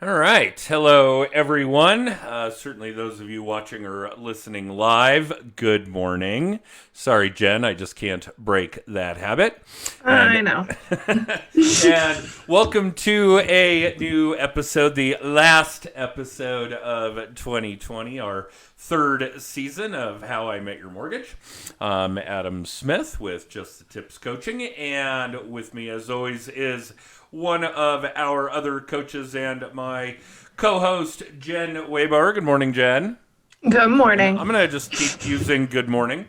All right. Hello, everyone. Certainly those of you watching or listening live, good morning. Sorry, Jen, I just can't break that habit. I And know. and welcome to a new episode, the last episode of 2020, our third season of How I Met Your Mortgage. I'm Adam Smith with Just the Tips Coaching, and with me, as always, is one of our other coaches and my co-host, Jen Weber. Good morning, Jen. Good And morning. I'm going to just keep using good morning.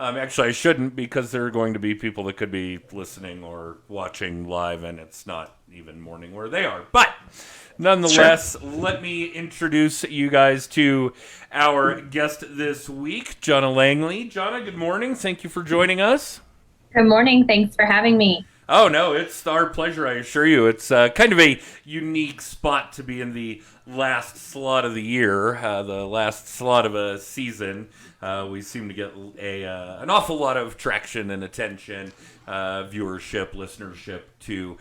Actually, I shouldn't because there are going to be people that could be listening or watching live, and it's not even morning where they are. But Sure. nonetheless, let me introduce you guys to our guest this week, Johnna Langley. Johnna, good morning. Thank you for joining us. Good morning. Thanks for having me. Oh, no, it's our pleasure, I assure you. It's kind of a unique spot to be in the last slot of the year, the last slot of a season. We seem to get an awful lot of traction and attention, viewership, listenership to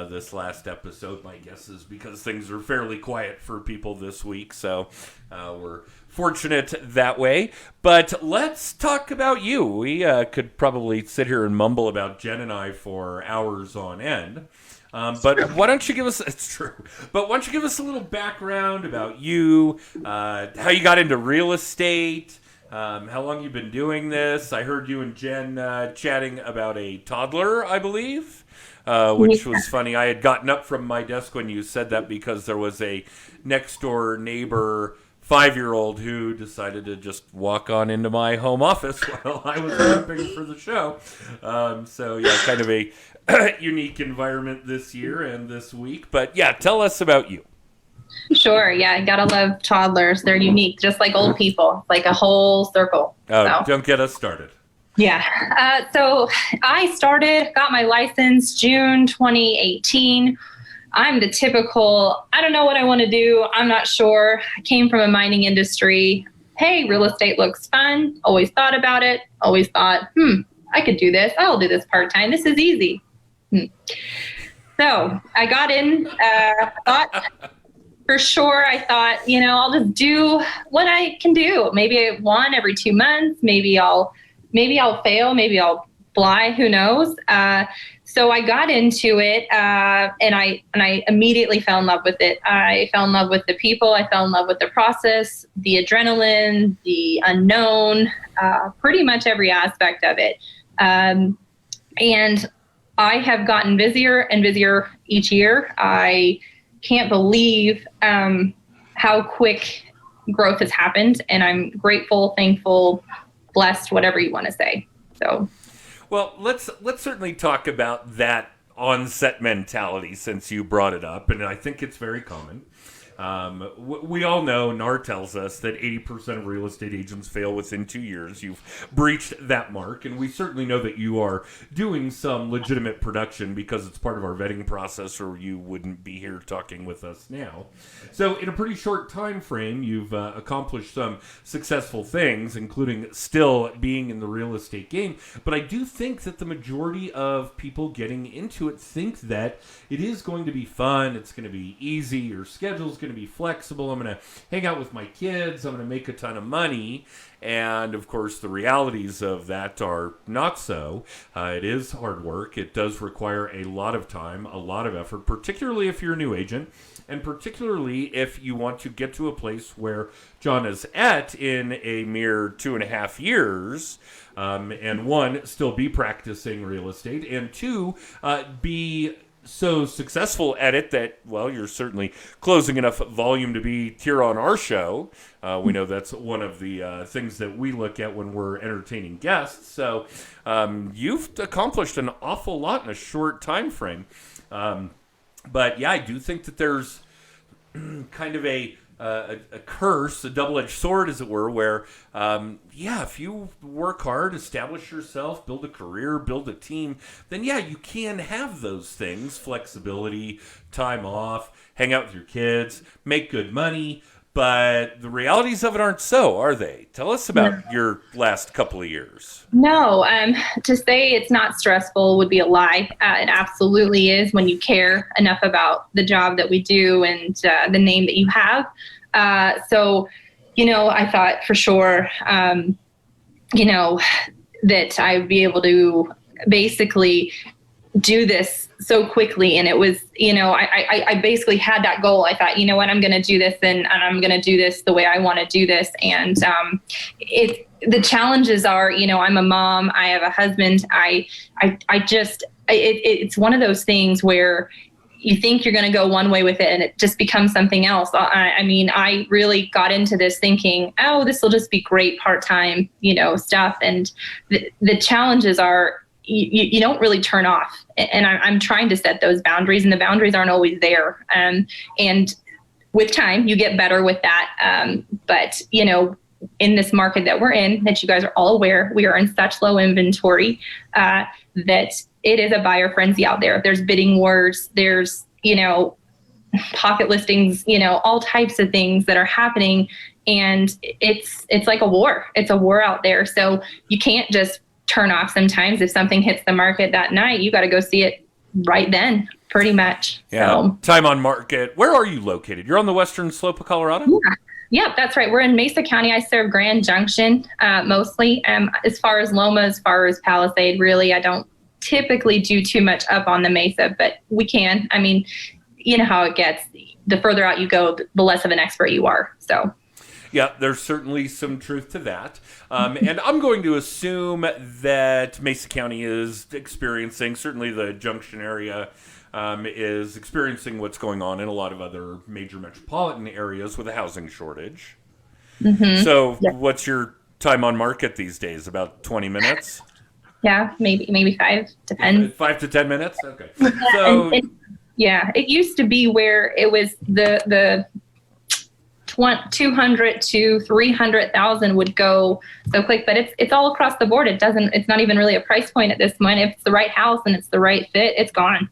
this last episode. My guess is because things are fairly quiet for people this week, so we're fortunate that way. But let's talk about you. We could probably sit here and mumble about Jen and I for hours on end. But why don't you give us, it's true, but why don't you give us a little background about you, how you got into real estate, how long you've been doing this. I heard you and Jen chatting about a toddler, I believe, which was funny. I had gotten up from my desk when you said that because there was a next door neighbor 5-year-old who decided to just walk on into my home office while I was prepping for the show. So yeah, kind of a unique environment this year and this week. But yeah, tell us about you. Sure. Yeah. Gotta love toddlers. They're unique, just like old people, like a whole circle. Oh, So, don't get us started. yeah. So got my license June 2018. I'm the typical, I don't know what I want to do. I'm not sure. I came from a mining industry. Hey, real estate looks fun. Always thought about it. Always thought, I could do this. I'll do this part time. This is easy. Hmm. So I got in, thought for sure. I thought, I'll just do what I can do. Maybe one every 2 months. Maybe I'll fail. Maybe I'll fly. Who knows? So I got into it, and I immediately fell in love with it. I fell in love with the people. I fell in love with the process, the adrenaline, the unknown, pretty much every aspect of it. And I have gotten busier and busier each year. I can't believe how quick growth has happened, and I'm grateful, thankful, blessed, whatever you want to say. So. Well, let's certainly talk about that onset mentality since you brought it up, and I think it's very common. We all know, NAR tells us that 80% of real estate agents fail within 2 years. You've breached that mark, and we certainly know that you are doing some legitimate production because it's part of our vetting process, or you wouldn't be here talking with us now. So in a pretty short time frame, you've accomplished some successful things, including still being in the real estate game. But I do think that the majority of people getting into it think that it is going to be fun, it's going to be easy, your schedule's going to be flexible, I'm going to hang out with my kids, I'm going to make a ton of money. And of course, the realities of that are not so. It is hard work. It does require a lot of time, a lot of effort, particularly if you're a new agent, and particularly if you want to get to a place where John is at in a mere 2.5 years. And one, still be practicing real estate, and two, be so successful at it that, well, you're certainly closing enough volume to be here on our show. We know that's one of the things that we look at when we're entertaining guests. So you've accomplished an awful lot in a short time frame. But yeah, I do think that there's kind of a curse, a double-edged sword, as it were, where, if you work hard, establish yourself, build a career, build a team, then yeah, you can have those things, flexibility, time off, hang out with your kids, make good money. but the realities of it aren't so, are they? Tell us about your last couple of years. No, to say it's not stressful would be a lie. It absolutely is when you care enough about the job that we do and the name that you have. So, I thought for sure, that I would be able to basically do this so quickly. And it was, I basically had that goal. I thought, I'm going to do this and I'm going to do this the way I want to do this. And the challenges are, I'm a mom, I have a husband. It's one of those things where you think you're going to go one way with it and it just becomes something else. I really got into this thinking, oh, this will just be great part-time, stuff. And the challenges are, you don't really turn off. And I'm trying to set those boundaries, and the boundaries aren't always there. And with time, you get better with that. But, in this market that we're in, that you guys are all aware, we are in such low inventory that it is a buyer frenzy out there. There's bidding wars, there's, pocket listings, all types of things that are happening. And it's like a war. It's a war out there. So you can't just turn off sometimes. If something hits the market that night, you got to go see it right then, pretty much. Yeah. So. Time on market. Where are you located? You're on the western slope of Colorado? Yeah. Yep, that's right. We're in Mesa County. I serve Grand Junction mostly. As far as Loma, as far as Palisade, really, I don't typically do too much up on the Mesa, but we can. I mean, you know how it gets. The further out you go, the less of an expert you are. So. Yeah, there's certainly some truth to that. And I'm going to assume that Mesa County is experiencing, certainly the Junction area is experiencing what's going on in a lot of other major metropolitan areas with a housing shortage. Mm-hmm. So What's your time on market these days? About 20 minutes? Yeah, maybe 5. Depends. 5 to 10 minutes? Okay. Yeah, it used to be where it was the 200 to 300,000 would go so quick, but it's all across the board. It's not even really a price point at this point. If it's the right house and it's the right fit, it's gone.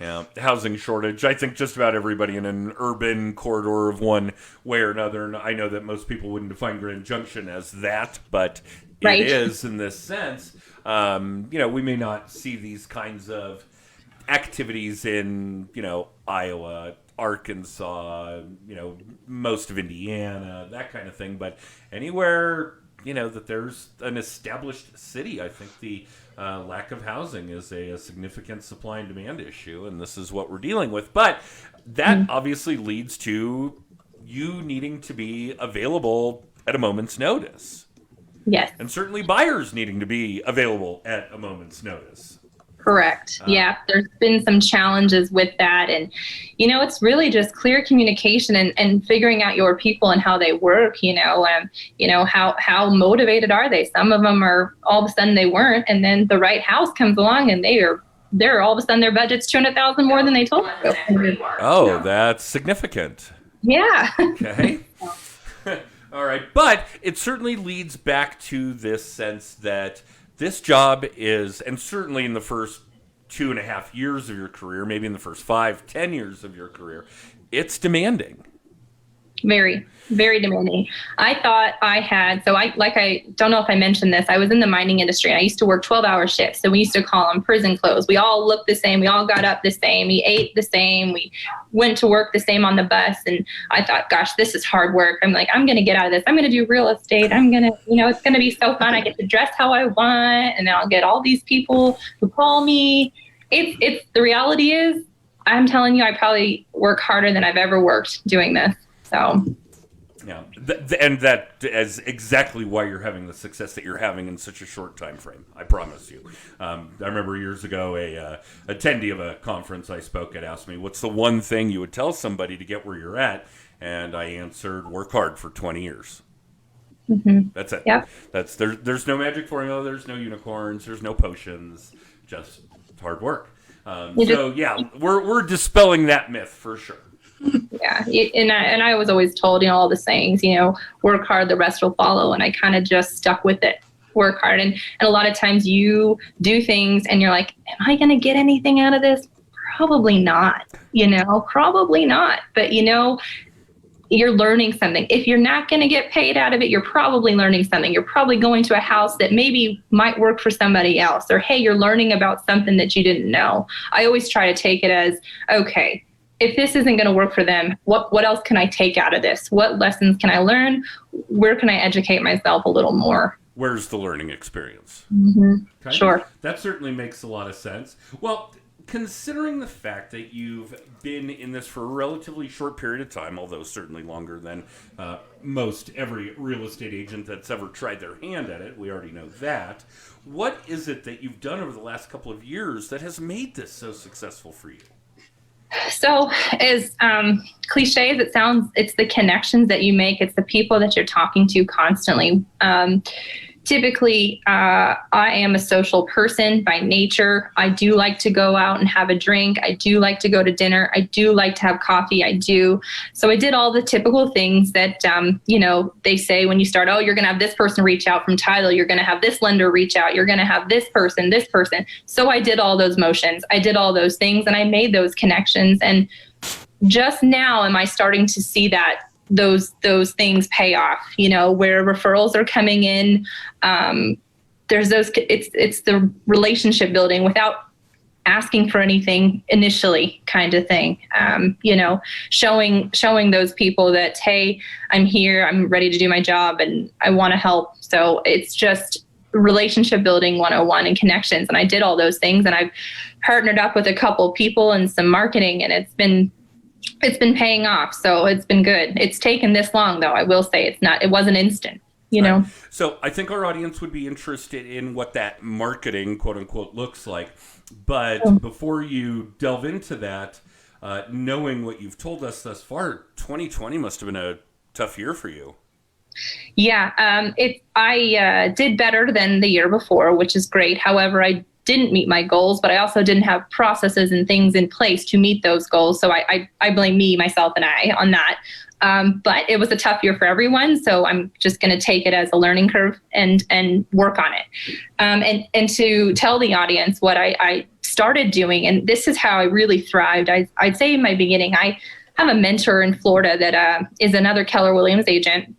Yeah, housing shortage. I think just about everybody in an urban corridor of one way or another, and I know that most people wouldn't define Grand Junction as that, but it is in this sense. We may not see these kinds of activities in, Iowa, Arkansas, most of Indiana, that kind of thing. But anywhere, that there's an established city, I think the lack of housing is a significant supply and demand issue, and this is what we're dealing with. But that obviously leads to you needing to be available at a moment's notice. Yes. And certainly buyers needing to be available at a moment's notice. Correct. Yeah, there's been some challenges with that. And, it's really just clear communication and figuring out your people and how they work, how motivated are they? Some of them are all of a sudden they weren't. And then the right house comes along and they're all of a sudden their budget's $200,000 more than they told you. Oh, that's significant. Yeah. Okay. All right. But it certainly leads back to this sense that this job is, and certainly in the first 2.5 years of your career, maybe in the first 5-10 years of your career, it's demanding. Very, very demanding. I thought I don't know if I mentioned this, I was in the mining industry and I used to work 12-hour shifts. So we used to call them prison clothes. We all looked the same. We all got up the same. We ate the same. We went to work the same on the bus. And I thought, gosh, this is hard work. I'm like, I'm going to get out of this. I'm going to do real estate. I'm going to, it's going to be so fun. I get to dress how I want. And then I'll get all these people who call me. It's the reality is, I'm telling you, I probably work harder than I've ever worked doing this. So, yeah, and that is exactly why you're having the success that you're having in such a short time frame. I promise you. I remember years ago, a attendee of a conference I spoke at asked me, "What's the one thing you would tell somebody to get where you're at?" And I answered, "Work hard for 20 years." Mm-hmm. That's it. Yep. There's no magic formula. There's no unicorns. There's no potions. Just hard work. We're dispelling that myth for sure. Yeah, and I was always told, all the sayings, work hard, the rest will follow, and I kind of just stuck with it. Work hard, and a lot of times you do things, and you're like, am I going to get anything out of this? Probably not. Probably not. But you're learning something. If you're not going to get paid out of it, you're probably learning something. You're probably going to a house that maybe might work for somebody else, or, hey, you're learning about something that you didn't know. I always try to take it as, okay, if this isn't going to work for them, what else can I take out of this? What lessons can I learn? Where can I educate myself a little more? Where's the learning experience? Mm-hmm. Okay. Sure. That certainly makes a lot of sense. Well, considering the fact that you've been in this for a relatively short period of time, although certainly longer than most every real estate agent that's ever tried their hand at it, we already know that. What is it that you've done over the last couple of years that has made this so successful for you? So as cliche as it sounds, it's the connections that you make. It's the people that you're talking to constantly. Typically, I am a social person by nature. I do like to go out and have a drink. I do like to go to dinner. I do like to have coffee. I do. So I did all the typical things that, they say when you start, oh, you're going to have this person reach out from title. You're going to have this lender reach out. You're going to have this person, this person. So I did all those motions. I did all those things, and I made those connections. And just now am I starting to see that those things pay off, where referrals are coming in. There's it's the relationship building without asking for anything initially kind of thing. Showing those people that, hey, I'm here, I'm ready to do my job, and I want to help. So it's just relationship building 101 and connections. And I did all those things, and I've partnered up with a couple people and some marketing, and it's been paying off. So it's been good. It's taken this long, though. I will say it wasn't instant, know? Right. So I think our audience would be interested in what that marketing, quote unquote, looks like. But before you delve into that, knowing what you've told us thus far, 2020 must have been a tough year for you. Yeah. I did better than the year before, which is great. However, I didn't meet my goals, but I also didn't have processes and things in place to meet those goals. So I blame me, myself, and I on that. But it was a tough year for everyone. So I'm just going to take it as a learning curve and work on it. And to tell the audience what I started doing, and this is how I really thrived. I'd say in my beginning, I have a mentor in Florida that is another Keller Williams agent.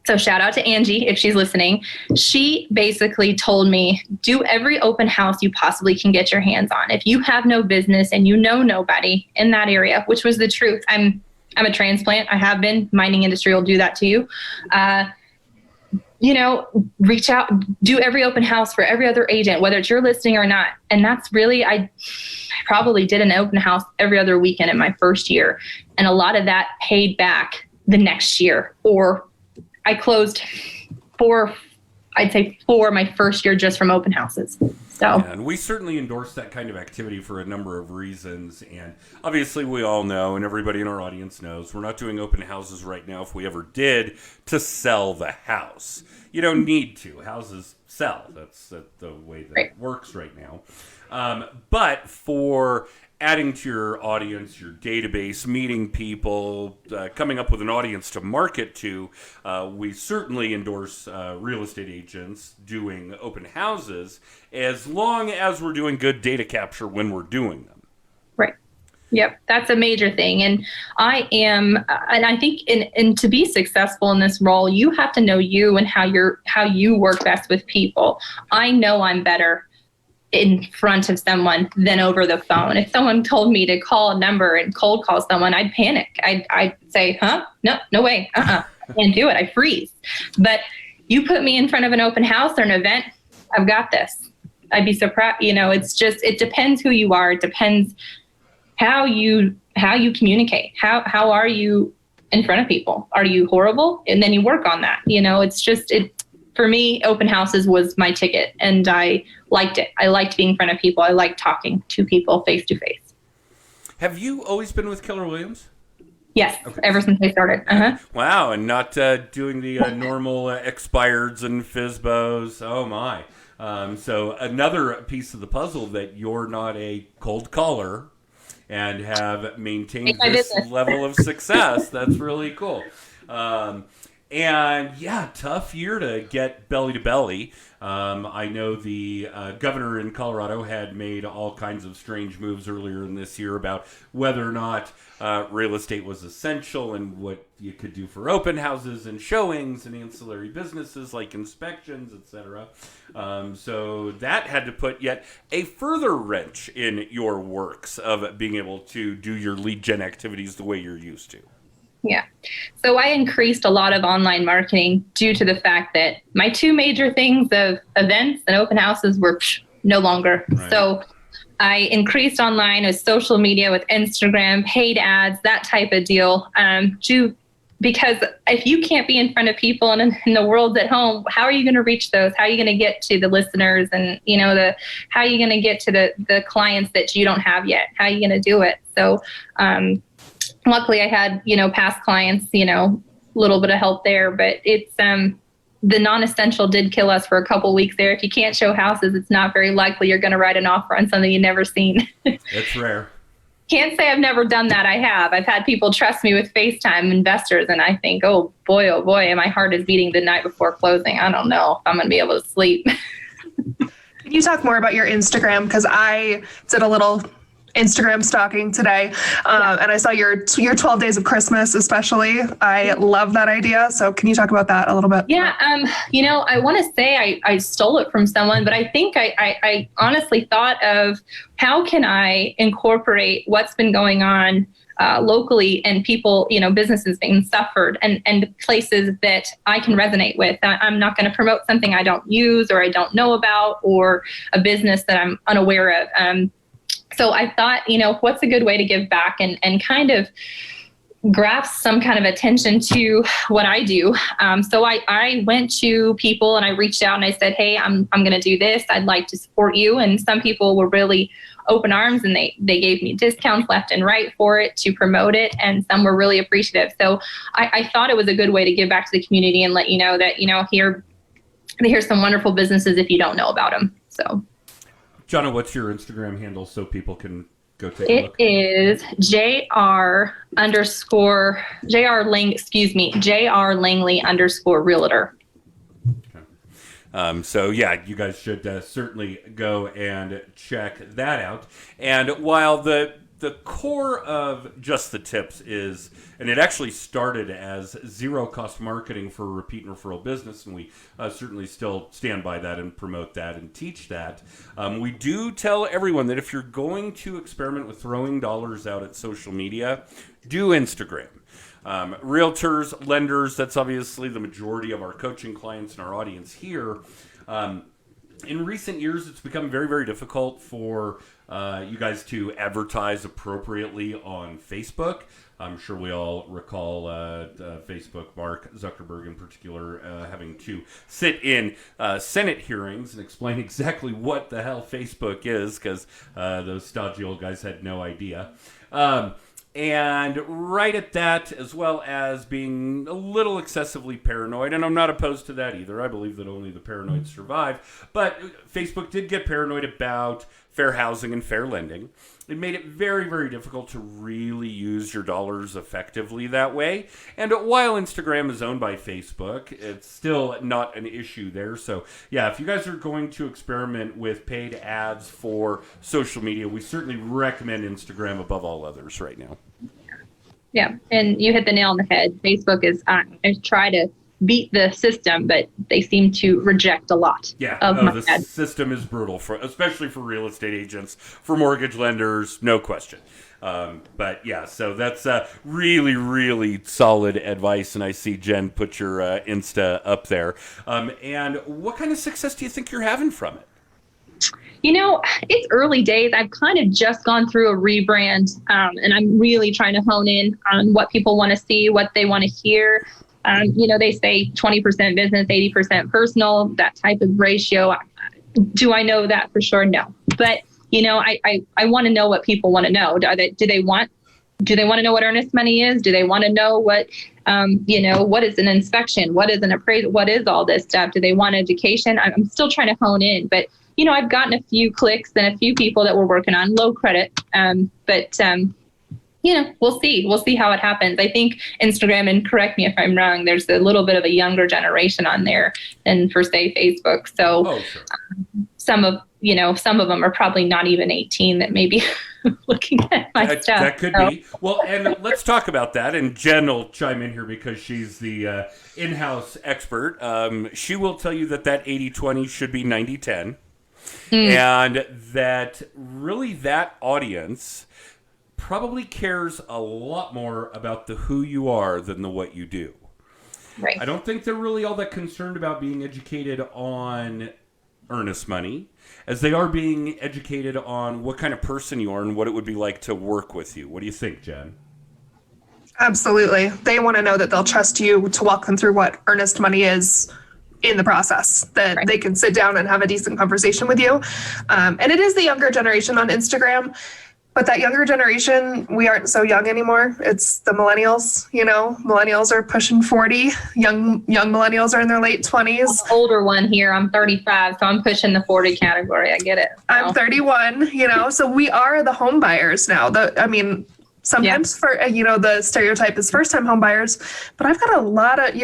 So shout out to Angie if she's listening. She basically told me, do every open house you possibly can get your hands on. If you have no business and you know nobody in that area, which was the truth. I'm a transplant. I have been. Mining industry will do that to you. Reach out, do every open house for every other agent, whether it's your listing or not. And that's really, I probably did an open house every other weekend in my first year. And a lot of that paid back the next year, or I closed four my first year just from open houses. So, and we certainly endorse that kind of activity for a number of reasons. And obviously we all know, and everybody in our audience knows, we're not doing open houses right now, if we ever did, to sell the house. You don't need to. Houses sell. That's the way that it works right now. But for adding to your audience, your database, meeting people, coming up with an audience to market to, we certainly endorse real estate agents doing open houses as long as we're doing good data capture when we're doing them. Right. Yep. That's a major thing. And I think and to be successful in this role, you have to know you and how you work best with people. I know I'm better in front of someone than over the phone. If someone told me to call a number and cold call someone, I'd panic. I'd say, no way. I can't do it. I freeze. But you put me in front of an open house or an event, I've got this. I'd be so proud. It depends who you are. It depends how you communicate. How are you in front of people? Are you horrible? And then you work on that. For me, open houses was my ticket, and I liked it. I liked being in front of people. I liked talking to people face to face. Have you always been with Keller Williams? Yes, okay. Ever since I started. Uh-huh. Wow, and not doing the normal expireds and FSBOs. Oh, my. So another piece of the puzzle that you're not a cold caller and have maintained this level of success. That's really cool. And yeah, tough year to get belly to belly. I know the governor in Colorado had made all kinds of strange moves earlier in this year about whether or not real estate was essential and what you could do for open houses and showings and ancillary businesses like inspections, etc. So that had to put yet a further wrench in your works of being able to do your lead gen activities the way you're used to. Yeah. So I increased a lot of online marketing due to the fact that my two major things of events and open houses were no longer. Right. So I increased online with social media, with Instagram, paid ads, that type of deal. Because if you can't be in front of people and in the world at home, how are you going to reach those? How are you going to get to the listeners and, how are you going to get to the clients that you don't have yet? How are you going to do it? So, luckily I had, past clients, a little bit of help there, but it's, the non-essential did kill us for a couple of weeks there. If you can't show houses, it's not very likely you're going to write an offer on something you've never seen. It's rare. Can't say I've never done that. I have. I've had people trust me with FaceTime investors, and I think, oh boy, my heart is beating the night before closing. I don't know if I'm going to be able to sleep. Can you talk more about your Instagram? Because I did a little Instagram stalking today, and I saw your 12 days of Christmas, especially. I love that idea. So can you talk about that a little bit? Yeah. I want to say I stole it from someone, but I think I honestly thought of how can I incorporate what's been going on locally and people, businesses being suffered and places that I can resonate with. I'm not going to promote something I don't use or I don't know about or a business that I'm unaware of. So I thought, what's a good way to give back and kind of grasp some kind of attention to what I do. So I went to people and I reached out and I said, hey, I'm going to do this. I'd like to support you. And some people were really open arms and they gave me discounts left and right for it to promote it. And some were really appreciative. So I thought it was a good way to give back to the community and let you know that, here's some wonderful businesses if you don't know about them. So. Johnna, what's your Instagram handle so people can go take a look? It is JR Langley _realtor. Okay. So yeah, you guys should certainly go and check that out. And while the core of Just the Tips is, and it actually started as zero cost marketing for repeat and referral business, and we certainly still stand by that and promote that and teach that. We do tell everyone that if you're going to experiment with throwing dollars out at social media, do Instagram. Realtors, lenders, that's obviously the majority of our coaching clients and our audience here. In recent years, it's become very, very difficult for you guys to advertise appropriately on Facebook. I'm sure we all recall Facebook, Mark Zuckerberg in particular, having to sit in Senate hearings and explain exactly what the hell Facebook is, because those stodgy old guys had no idea. And right at that, as well as being a little excessively paranoid, and I'm not opposed to that either. I believe that only the paranoid survive. But Facebook did get paranoid about fair housing and fair lending. It made it very, very difficult to really use your dollars effectively that way. And while Instagram is owned by Facebook, it's still not an issue there. So yeah, if you guys are going to experiment with paid ads for social media, we certainly recommend Instagram above all others right now. Yeah, and you hit the nail on the head. Facebook is, I try to beat the system, but they seem to reject a lot. Yeah, of my the system is brutal, especially for real estate agents, for mortgage lenders, no question. But yeah, so that's really, really solid advice. And I see Jen put your Insta up there. And what kind of success do you think you're having from it? It's early days. I've kind of just gone through a rebrand, and I'm really trying to hone in on what people want to see, what they want to hear. They say 20% business, 80% personal, that type of ratio. Do I know that for sure? No. But, I want to know what people want to know. Do they want to know what earnest money is? Do they want to know what, what is an inspection? What is an appraisal? What is all this stuff? Do they want education? I'm still trying to hone in, but I've gotten a few clicks and a few people that we're working on low credit. But we'll see. We'll see how it happens. I think Instagram, and correct me if I'm wrong, there's a little bit of a younger generation on there than for say Facebook. So Sure. Some of them are probably not even 18 that may be looking at my stuff. That could be. Well, and let's talk about that. And Jen will chime in here because she's the in-house expert. She will tell you that 80-20 should be 90-10. And that really that audience probably cares a lot more about the who you are than the what you do. Right. I don't think they're really all that concerned about being educated on earnest money as they are being educated on what kind of person you are and what it would be like to work with you. What do you think, Jen? Absolutely. They want to know that they'll trust you to walk them through what earnest money is in the process, that they can sit down and have a decent conversation with you. And it is the younger generation on Instagram, but that younger generation, we aren't so young anymore. It's the millennials, millennials are pushing 40. Young millennials are in their late 20s. I'm the older one here. I'm 35, so I'm pushing the 40 category. I get it. I'm 31, so we are the home buyers now. Sometimes for, the stereotype is first time home buyers, but I've got a lot of,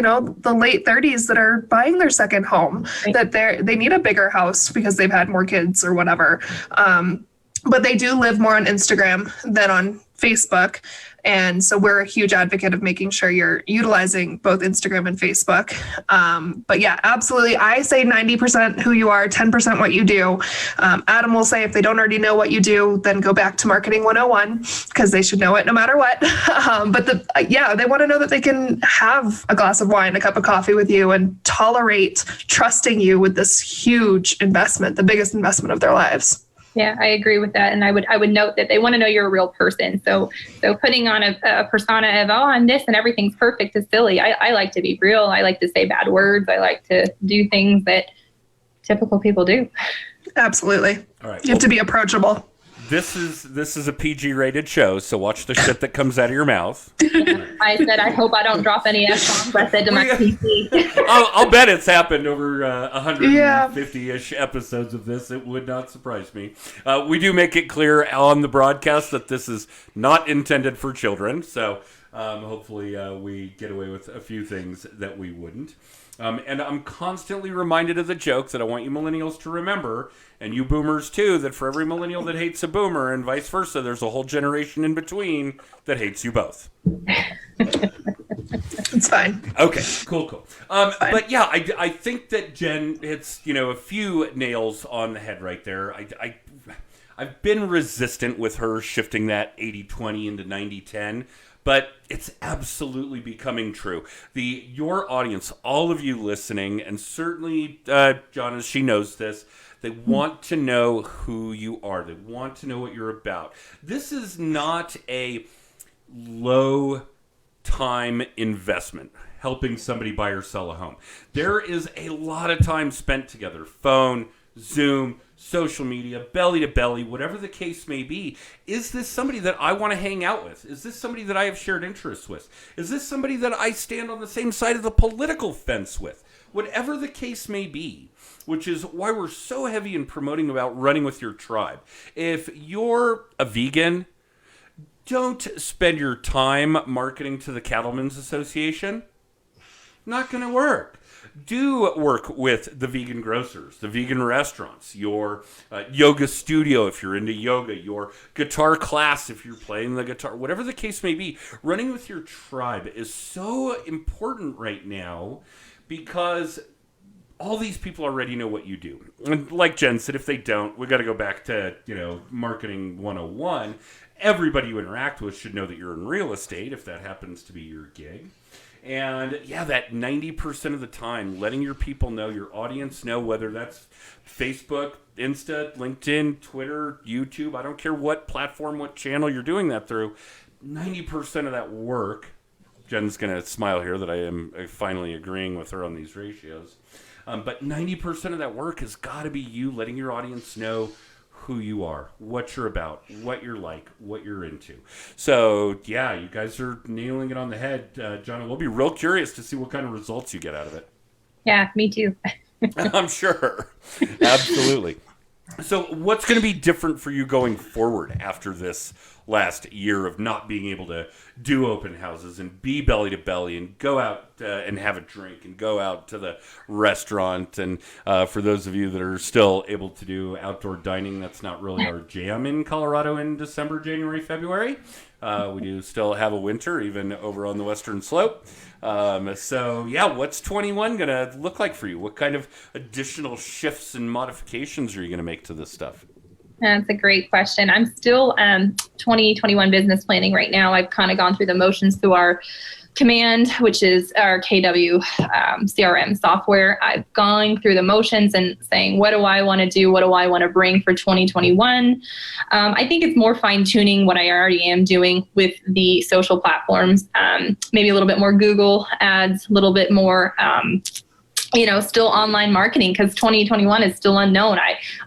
the late 30s that are buying their second home, that they need a bigger house because they've had more kids or whatever. But they do live more on Instagram than on Facebook. And so we're a huge advocate of making sure you're utilizing both Instagram and Facebook. But yeah, absolutely. I say 90% who you are, 10% what you do. Adam will say if they don't already know what you do, then go back to Marketing 101 because they should know it no matter what. But they want to know that they can have a glass of wine, a cup of coffee with you and tolerate trusting you with this huge investment, the biggest investment of their lives. Yeah, I agree with that. And I would note that they want to know you're a real person. So putting on a persona of, I'm this and everything's perfect is silly. I like to be real. I like to say bad words. I like to do things that typical people do. Absolutely. All right. You have to be approachable. This is a PG-rated show, so watch the shit that comes out of your mouth. I said, I hope I don't drop any F-bombs. I said to my PC. I'll bet it's happened over 150-ish episodes of this. It would not surprise me. We do make it clear on the broadcast that this is not intended for children, so hopefully we get away with a few things that we wouldn't. And I'm constantly reminded of the joke that I want you millennials to remember, and you boomers too, that for every millennial that hates a boomer and vice versa, there's a whole generation in between that hates you both. It's fine. Okay, cool. But yeah, I think that Jen hits, a few nails on the head right there. I've been resistant with her shifting that 80-20 into 90-10. But it's absolutely becoming true. Your audience, all of you listening, and certainly Johnna, she knows this, they want to know who you are. They want to know what you're about. This is not a low-time investment, helping somebody buy or sell a home. There is a lot of time spent together. Phone, Zoom, social media, belly to belly, whatever the case may be. Is this somebody that I want to hang out with? Is this somebody that I have shared interests with? Is this somebody that I stand on the same side of the political fence with? Whatever the case may be, which is why we're so heavy in promoting about running with your tribe. If you're a vegan, don't spend your time marketing to the Cattlemen's Association. Not going to work. Do work with the vegan grocers, the vegan restaurants, your yoga studio if you're into yoga, your guitar class if you're playing the guitar, whatever the case may be. Running with your tribe is so important right now because all these people already know what you do. And like Jen said, if they don't, we got to go back to, Marketing 101. Everybody you interact with should know that you're in real estate if that happens to be your gig. And yeah, that 90% of the time, letting your people know, your audience know, whether that's Facebook, Insta, LinkedIn, Twitter, YouTube, I don't care what platform, what channel you're doing that through, 90% of that work, Jen's going to smile here that I am finally agreeing with her on these ratios, but 90% of that work has got to be you letting your audience know who you are, what you're about, what you're like, what you're into. So, yeah, you guys are nailing it on the head. Johnna, we'll be real curious to see what kind of results you get out of it. Yeah, me too. I'm sure. Absolutely. So what's going to be different for you going forward after this last year of not being able to do open houses and be belly to belly and go out and have a drink and go out to the restaurant. And for those of you that are still able to do outdoor dining, that's not really our jam in Colorado in December, January, February. We do still have a winter, even over on the western slope. So, yeah, what's 21 going to look like for you? What kind of additional shifts and modifications are you going to make to this stuff? That's a great question. I'm still 2021 business planning right now. I've kind of gone through the motions through our Command, which is our KW CRM software. I've gone through the motions and saying, what do I want to do? What do I want to bring for 2021? I think it's more fine tuning what I already am doing with the social platforms. Maybe a little bit more Google ads, a little bit more still online marketing, because 2021 is still unknown.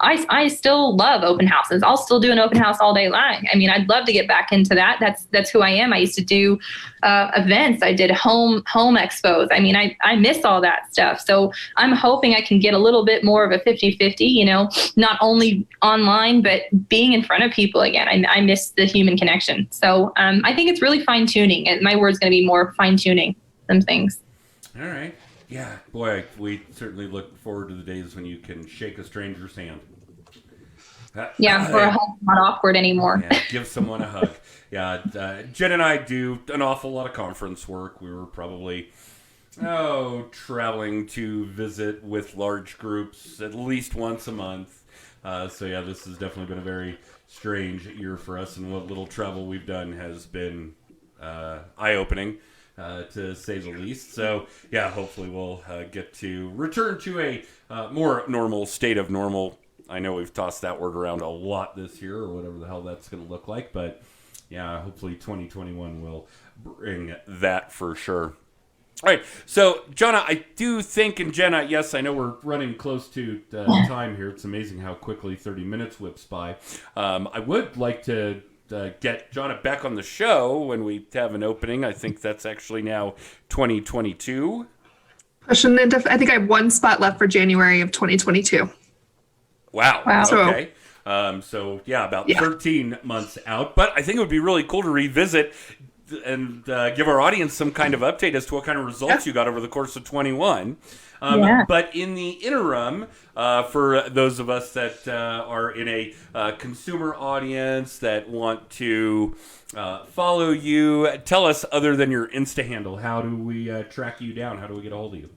I still love open houses. I'll still do an open house all day long. I mean, I'd love to get back into that. That's who I am. I used to do events. I did home expos. I mean, I miss all that stuff. So I'm hoping I can get a little bit more of a 50-50, not only online, but being in front of people again. I miss the human connection. So I think it's really fine tuning. And my word's going to be more fine tuning some things. All right. Yeah, boy, we certainly look forward to the days when you can shake a stranger's hand. Yeah, or a hug's not awkward anymore. Yeah, give someone a hug. Yeah, Jen and I do an awful lot of conference work. We were probably, traveling to visit with large groups at least once a month. So, yeah, this has definitely been a very strange year for us, and what little travel we've done has been eye-opening. To say the least. So, yeah, hopefully we'll get to return to a more normal state of normal. I know we've tossed that word around a lot this year, or whatever the hell that's going to look like, but yeah, hopefully 2021 will bring that for sure. All right, so, Johnna, I do think, and Jenna, yes, I know we're running close to time here. It's amazing how quickly 30 minutes whips by. I would like to get Johnna back on the show when we have an opening. I think that's actually now 2022. I think I have one spot left for January of 2022. Wow. Okay. So, about 13 months out. But I think it would be really cool to revisit and give our audience some kind of update as to what kind of results you got over the course of 21. But in the interim, for those of us that are in a consumer audience that want to follow you, tell us, other than your Insta handle, how do we track you down? How do we get a hold of you?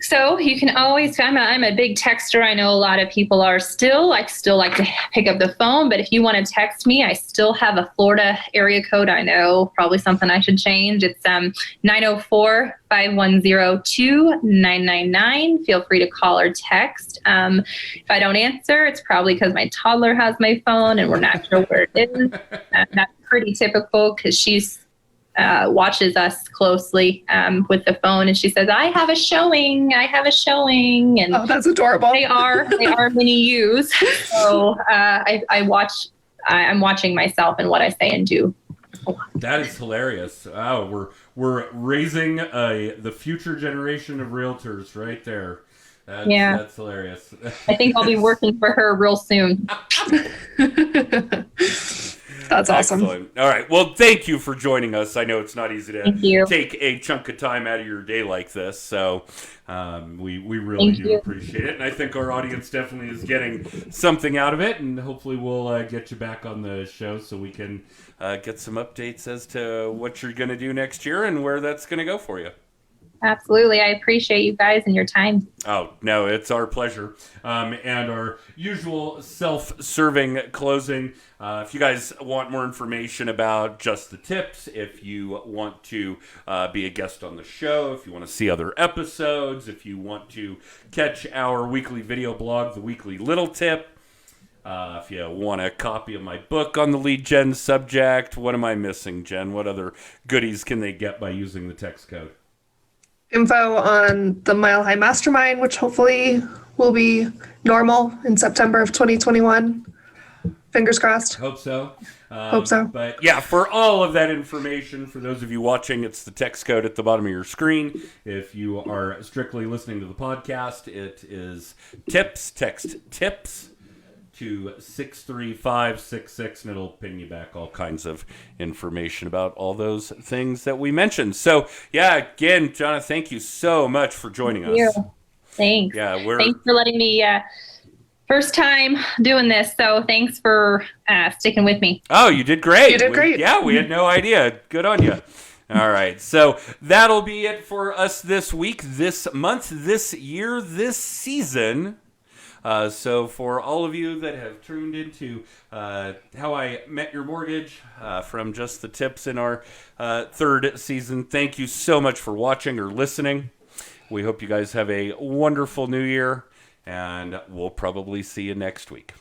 So you can always, I'm a big texter. I know a lot of people are still. I still like to pick up the phone, but if you want to text me, I still have a Florida area code. I know, probably something I should change. It's 904-510-2999. Feel free to call or text. If I don't answer, it's probably because my toddler has my phone and we're not sure where it is. That's pretty typical, because she's watches us closely with the phone, and she says, I have a showing, and oh, that's adorable. They are mini yous. So I'm watching myself and what I say and do. That is hilarious. Oh, we're raising the future generation of realtors right there. That's hilarious. I think I'll be working for her real soon. That's awesome. Excellent. All right. Well, thank you for joining us. I know it's not easy to take a chunk of time out of your day like this. So we really do appreciate it. And I think our audience definitely is getting something out of it. And hopefully we'll get you back on the show so we can get some updates as to what you're going to do next year and where that's going to go for you. Absolutely. I appreciate you guys and your time. Oh, no, it's our pleasure. And our usual self-serving closing. If you guys want more information about just the tips, if you want to be a guest on the show, if you want to see other episodes, if you want to catch our weekly video blog, The Weekly Little Tip, if you want a copy of my book on the lead gen subject, what am I missing, Jen? What other goodies can they get by using the text code? Info on the Mile High Mastermind, which hopefully will be normal in September of 2021. Fingers crossed. Hope so. Hope so. But yeah, for all of that information, for those of you watching, it's the text code at the bottom of your screen. If you are strictly listening to the podcast, it is tips, text tips to 63566, and it'll ping you back all kinds of information about all those things that we mentioned. So, yeah, again, Johnna, thank you so much for joining us. Thanks. Yeah, thanks for letting me. First time doing this, so thanks for sticking with me. Oh, you did great. You did great. We had no idea. Good on you. All right, so that'll be it for us this week, this month, this year, this season. So for all of you that have tuned into How I Met Your Mortgage from just the tips in our third season, thank you so much for watching or listening. We hope you guys have a wonderful new year, and we'll probably see you next week.